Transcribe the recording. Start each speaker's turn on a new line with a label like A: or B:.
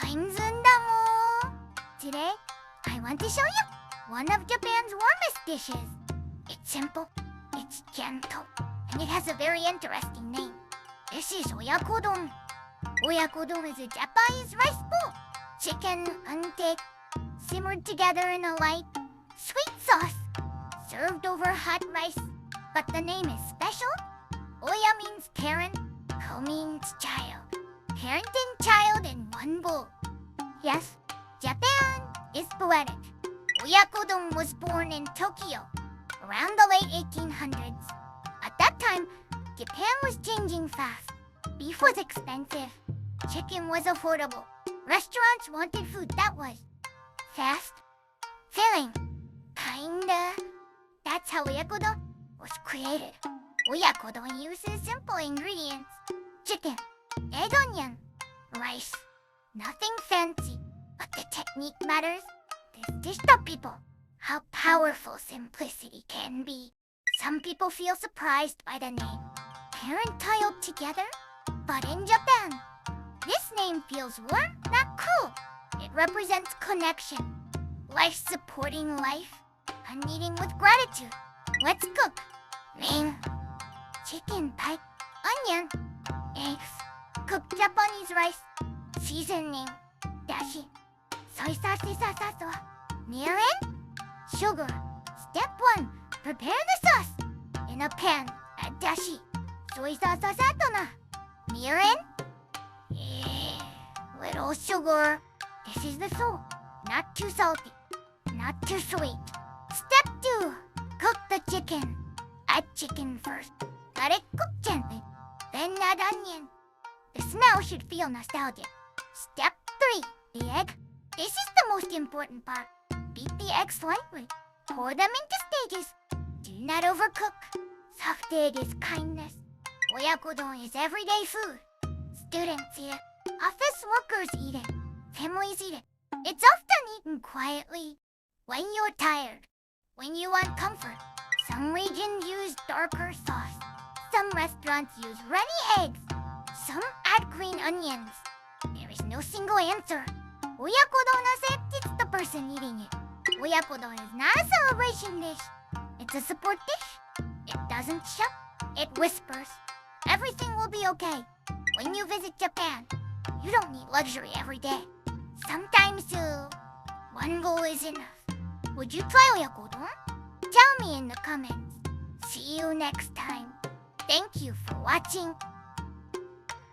A: I'm Zundamon. Today, I want to show you one of Japan's warmest dishes. It's simple, it's gentle, and it has a very interesting name. This is Oyakodon. Oyakodon is a Japanese rice bowl. Chicken, uncooked, simmered together in a light, sweet sauce, served over hot rice. But the name is special. Oya means parent, ko means child. Parent and child in one bowl. Yes, Japan is poetic. Oyakodon was born in Tokyo around the late 1800s. At that time, Japan was changing fast. Beef was expensive. Chicken was affordable. Restaurants wanted food that was fast, filling, kinda. That's how Oyakodon was created. Oyakodon uses simple ingredients. Chicken, egg onion, rice. Nothing fancy, but the technique matters. This dish taught people how powerful simplicity can be. Some people feel surprised by the name. Parent-child together? But in Japan, this name feels warm, not cool. It represents connection, life supporting life, and eating with gratitude. Let's cook. Main, chicken pie, onion, eggs, cooked Japanese rice, seasoning, dashi, soy sauce, mirin, sugar. Step 1, prepare the sauce. In a pan, add dashi, soy sauce, mirin, little sugar. This is the soul. Not too salty, not too sweet. Step 2, cook the chicken. Add chicken first. Let it cook gently. Then add onion. The smell should feel nostalgic. Step 3, the egg. This is the most important part. Beat the eggs slightly. Pour them into stages. Do not overcook. Soft egg is kindness. Oyakodon is everyday food. Students eat it. Office workers eat it. Families eat it. It's often eaten quietly. When you're tired. When you want comfort. Some regions use darker sauce. Some restaurants use runny eggs. Some add green onions. There is no single answer. Oyakodon accepts the person eating it. Oyakodon is not a celebration dish. It's a support dish. It doesn't shout. It whispers. Everything will be okay. When you visit Japan, you don't need luxury every day. Sometimes one bowl is enough. Would you try Oyakodon? Tell me in the comments. See you next time. Thank you for watching.